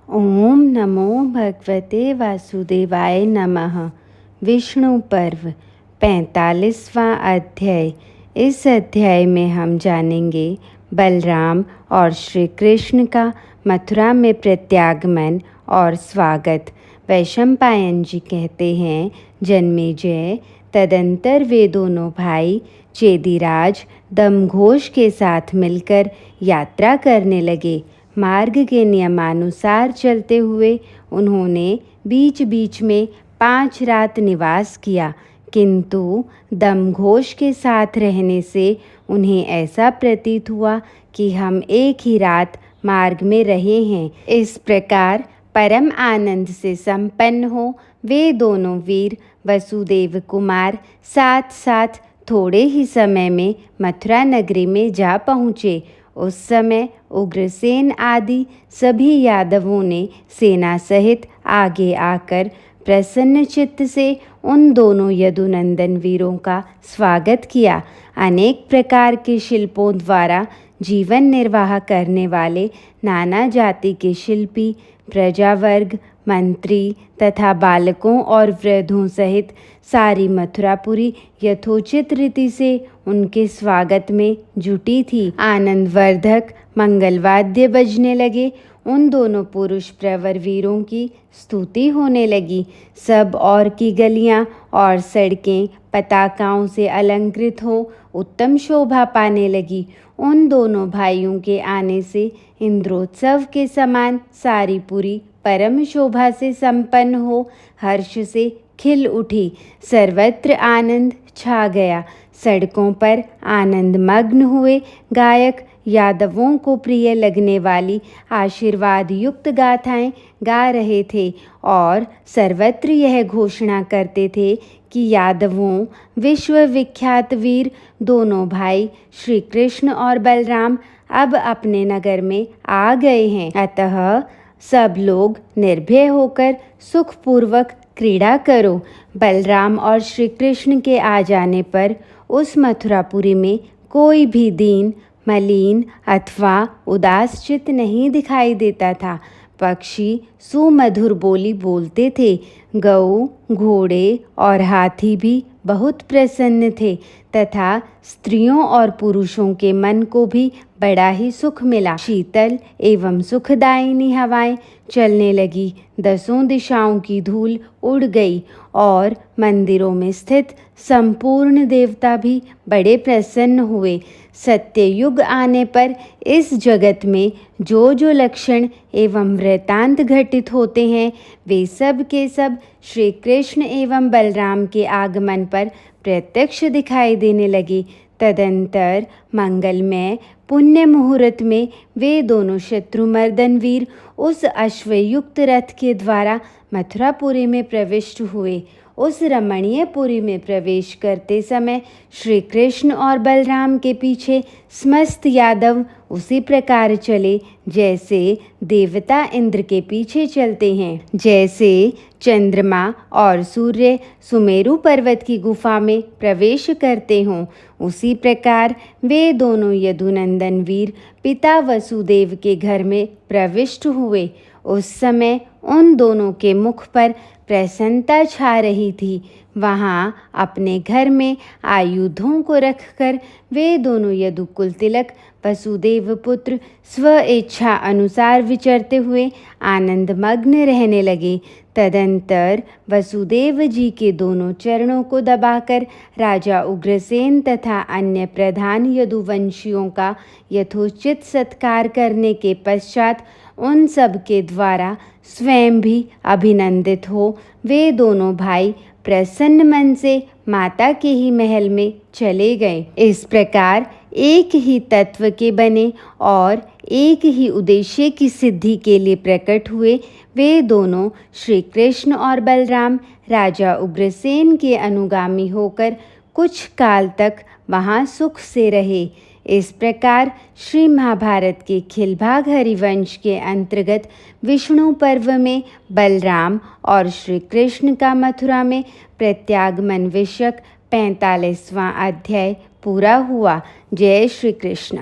ओम नमो भगवते वासुदेवाय नमः। विष्णु पर्व 45वां अध्याय। इस अध्याय में हम जानेंगे बलराम और श्री कृष्ण का मथुरा में प्रत्यागमन और स्वागत। वैशंपायन जी कहते हैं, जन्मेजय तदंतर वे दोनों भाई चेदिराज दमघोष के साथ मिलकर यात्रा करने लगे। मार्ग के नियमानुसार चलते हुए उन्होंने बीच बीच में 5 रात निवास किया, किंतु दमघोष के साथ रहने से उन्हें ऐसा प्रतीत हुआ कि हम एक ही रात मार्ग में रहे हैं। इस प्रकार परम आनंद से संपन्न हो वे दोनों वीर वसुदेव कुमार साथ साथ थोड़े ही समय में मथुरा नगरी में जा पहुँचे। उस समय उग्रसेन आदि सभी यादवों ने सेना सहित आगे आकर प्रसन्न चित्त से उन दोनों यदुनंदन वीरों का स्वागत किया। अनेक प्रकार के शिल्पों द्वारा जीवन निर्वाह करने वाले नाना जाति के शिल्पी, प्रजावर्ग, मंत्री तथा बालकों और वृद्धों सहित सारी मथुरापुरी यथोचित रीति से उनके स्वागत में जुटी थी। आनंदवर्धक मंगलवाद्य बजने लगे। उन दोनों पुरुष प्रवर वीरों की स्तुति होने लगी। सब और की गलियां और सड़कें पताकाओं से अलंकृत हो उत्तम शोभा पाने लगी। उन दोनों भाइयों के आने से इंद्रोत्सव के समान सारी पुरी परम शोभा से संपन्न हो हर्ष से खिल उठी। सर्वत्र आनंद छा गया। सड़कों पर आनंद मग्न हुए गायक यादवों को प्रिय लगने वाली आशीर्वाद युक्त गाथाएं गा रहे थे और सर्वत्र यह घोषणा करते थे कि यादवों विश्व विख्यात वीर दोनों भाई श्री कृष्ण और बलराम अब अपने नगर में आ गए हैं। अतः सब लोग निर्भय होकर सुखपूर्वक क्रीड़ा करो। बलराम और श्री कृष्ण के आ जाने पर उस मथुरापुरी में कोई भी दीन, मलिन अथवा उदास चित्त नहीं दिखाई देता था। पक्षी सुमधुर बोली बोलते थे। गऊ, घोड़े और हाथी भी बहुत प्रसन्न थे तथा स्त्रियों और पुरुषों के मन को भी बड़ा ही सुख मिला। शीतल एवं सुखदायिनी हवाएं चलने लगी। 10 दिशाओं की धूल उड़ गई और मंदिरों में स्थित संपूर्ण देवता भी बड़े प्रसन्न हुए। सत्ययुग आने पर इस जगत में जो जो लक्षण एवं वृतांत घटित होते हैं वे सब के सब श्री कृष्ण एवं बलराम के आगमन पर प्रत्यक्ष दिखाई देने लगे। तदंतर मंगलमय पुण्य मुहूर्त में वे दोनों शत्रुमर्दन वीर उस अश्वयुक्त रथ के द्वारा मथुरापुरी में प्रविष्ट हुए। उस रमणीय पुरी में प्रवेश करते समय श्री कृष्ण और बलराम के पीछे समस्त यादव उसी प्रकार चले जैसे देवता इंद्र के पीछे चलते हैं। जैसे चंद्रमा और सूर्य सुमेरु पर्वत की गुफा में प्रवेश करते हों, उसी प्रकार वे दोनों यदुनंदन वीर पिता वसुदेव के घर में प्रविष्ट हुए। उस समय उन दोनों के मुख पर प्रसन्नता छा रही थी। वहाँ अपने घर में आयुधों को रखकर वे दोनों यदुकुल तिलक वसुदेव पुत्र स्व इच्छा अनुसार विचरते हुए आनंदमग्न रहने लगे। तदंतर वसुदेव जी के दोनों चरणों को दबाकर राजा उग्रसेन तथा अन्य प्रधान यदुवंशियों का यथोचित सत्कार करने के पश्चात उन सब के द्वारा स्वयं भी अभिनंदित हो वे दोनों भाई प्रसन्न मन से माता के ही महल में चले गए। इस प्रकार एक ही तत्व के बने और एक ही उद्देश्य की सिद्धि के लिए प्रकट हुए वे दोनों श्री कृष्ण और बलराम राजा उग्रसेन के अनुगामी होकर कुछ काल तक वहाँ सुख से रहे। इस प्रकार श्री महाभारत के खिलभाग हरिवंश के अंतर्गत विष्णु पर्व में बलराम और श्री कृष्ण का मथुरा में प्रत्यागमन विषयक 45वां अध्याय पूरा हुआ। जय श्री कृष्ण।